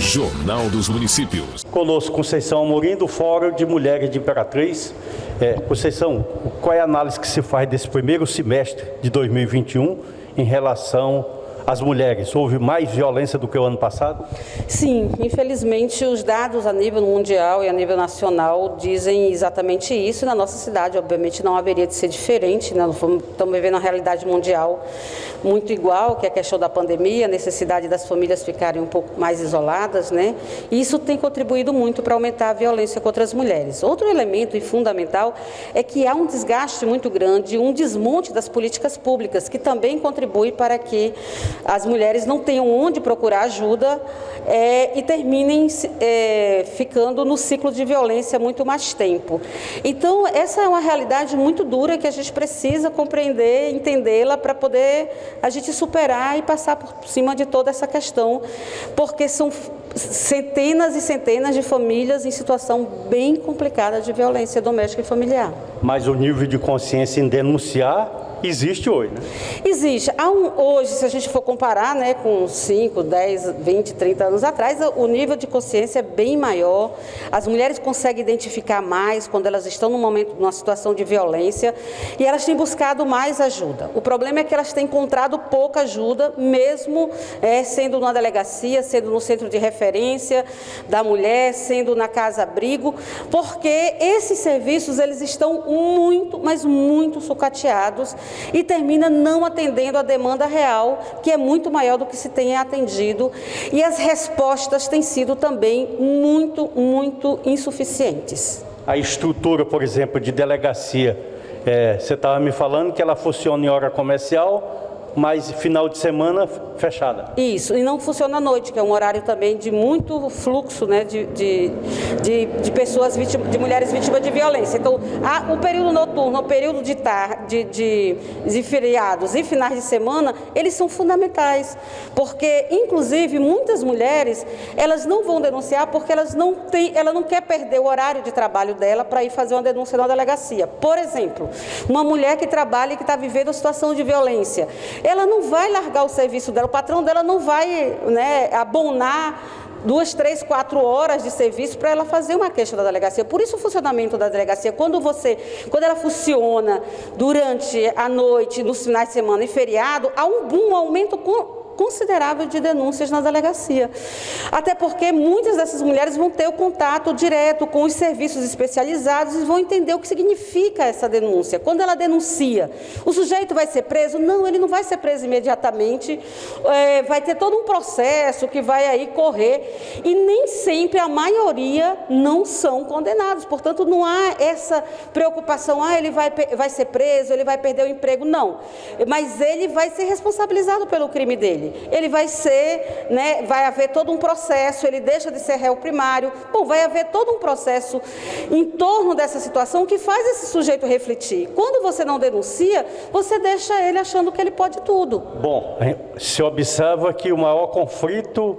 Jornal dos Municípios. Conosco, Conceição Amorim, do Fórum de Mulheres de Imperatriz. Conceição, qual é a análise que se faz desse primeiro semestre de 2021 em relação às mulheres? Houve mais violência do que o ano passado? Sim, infelizmente os dados a nível mundial e a nível nacional dizem exatamente isso. Na nossa cidade, obviamente, não haveria de ser diferente, né? Estamos vivendo uma realidade mundial muito igual, que é a questão da pandemia, a necessidade das famílias ficarem um pouco mais isoladas, né? E isso tem contribuído muito para aumentar a violência contra as mulheres. Outro elemento e fundamental é que há um desgaste muito grande, um desmonte das políticas públicas, que também contribui para que as mulheres não tenham onde procurar ajuda e terminem ficando no ciclo de violência muito mais tempo. Então, essa é uma realidade muito dura que a gente precisa compreender, entendê-la para poder a gente superar e passar por cima de toda essa questão, porque são centenas e centenas de famílias em situação bem complicada de violência doméstica e familiar. Mas o nível de consciência em denunciar existe hoje, né? Existe. Hoje, se a gente for comparar, né, com 5, 10, 20, 30 anos atrás, o nível de consciência é bem maior. As mulheres conseguem identificar mais quando elas estão numa situação de violência e elas têm buscado mais ajuda. O problema é que elas têm encontrado pouca ajuda, mesmo sendo numa delegacia, sendo no centro de referência da mulher, sendo na casa-abrigo, porque esses serviços eles estão muito, mas muito sucateados e termina não atendendo a demanda real, que é muito maior do que se tem atendido, e as respostas têm sido também muito, muito insuficientes. A estrutura, por exemplo, de delegacia, você estava me falando que ela funciona em hora comercial, mas final de semana fechada. Isso, e não funciona à noite, que é um horário também de muito fluxo, né, de pessoas vítimas, de mulheres vítimas de violência. Então, o período noturno, o período de tarde, de feriados e finais de semana, eles são fundamentais, porque, inclusive, muitas mulheres, elas não vão denunciar porque ela não quer perder o horário de trabalho dela para ir fazer uma denúncia na delegacia. Por exemplo, uma mulher que trabalha e que está vivendo uma situação de violência, ela não vai largar o serviço dela, o patrão dela não vai, né, abonar 2, 3, 4 horas de serviço para ela fazer uma queixa da delegacia. Por isso o funcionamento da delegacia, quando ela funciona durante a noite, nos finais de semana e feriado, há um aumento considerável de denúncias na delegacia. Até porque muitas dessas mulheres vão ter o contato direto com os serviços especializados e vão entender o que significa essa denúncia. Quando ela denuncia, o sujeito vai ser preso? Não, ele não vai ser preso imediatamente, vai ter todo um processo que vai aí correr e nem sempre a maioria não são condenados. Portanto, não há essa preocupação, ele vai ser preso, ele vai perder o emprego, não. Mas ele vai ser responsabilizado pelo crime dele. Ele vai ser, né, vai haver todo um processo, ele deixa de ser réu primário. Bom, vai haver todo um processo em torno dessa situação que faz esse sujeito refletir. Quando você não denuncia, você deixa ele achando que ele pode tudo. Bom, se observa que o maior conflito,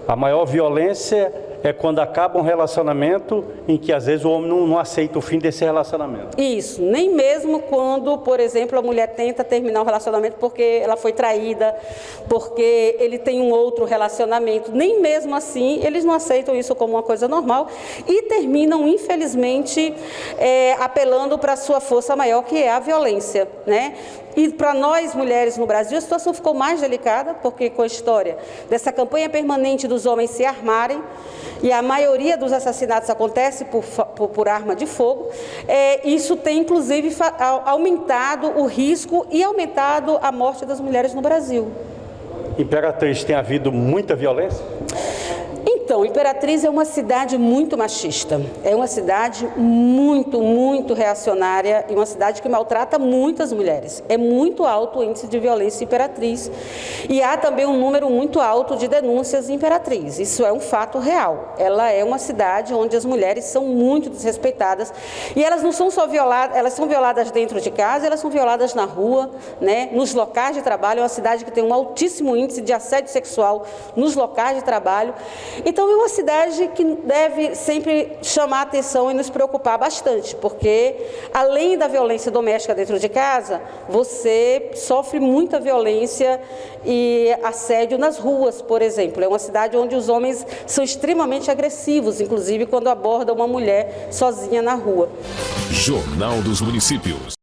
a maior violência é quando acaba um relacionamento em que, às vezes, o homem não aceita o fim desse relacionamento. Isso, nem mesmo quando, por exemplo, a mulher tenta terminar o relacionamento porque ela foi traída, porque ele tem um outro relacionamento, nem mesmo assim eles não aceitam isso como uma coisa normal e terminam, infelizmente, apelando para a sua força maior, que é a violência, né? E para nós, mulheres no Brasil, a situação ficou mais delicada, porque com a história dessa campanha permanente dos homens se armarem, e a maioria dos assassinatos acontece por arma de fogo, isso tem, inclusive, aumentado o risco e aumentado a morte das mulheres no Brasil. Imperatriz, tem havido muita violência? Então, Imperatriz é uma cidade muito machista, é uma cidade muito, muito reacionária e uma cidade que maltrata muitas mulheres. É muito alto o índice de violência em Imperatriz e há também um número muito alto de denúncias em Imperatriz. Isso é um fato real. Ela é uma cidade onde as mulheres são muito desrespeitadas e elas não são só violadas, elas são violadas dentro de casa, elas são violadas na rua, né, nos locais de trabalho. É uma cidade que tem um altíssimo índice de assédio sexual nos locais de trabalho. Então, é uma cidade que deve sempre chamar a atenção e nos preocupar bastante, porque além da violência doméstica dentro de casa, você sofre muita violência e assédio nas ruas, por exemplo. É uma cidade onde os homens são extremamente agressivos, inclusive quando abordam uma mulher sozinha na rua. Jornal dos Municípios.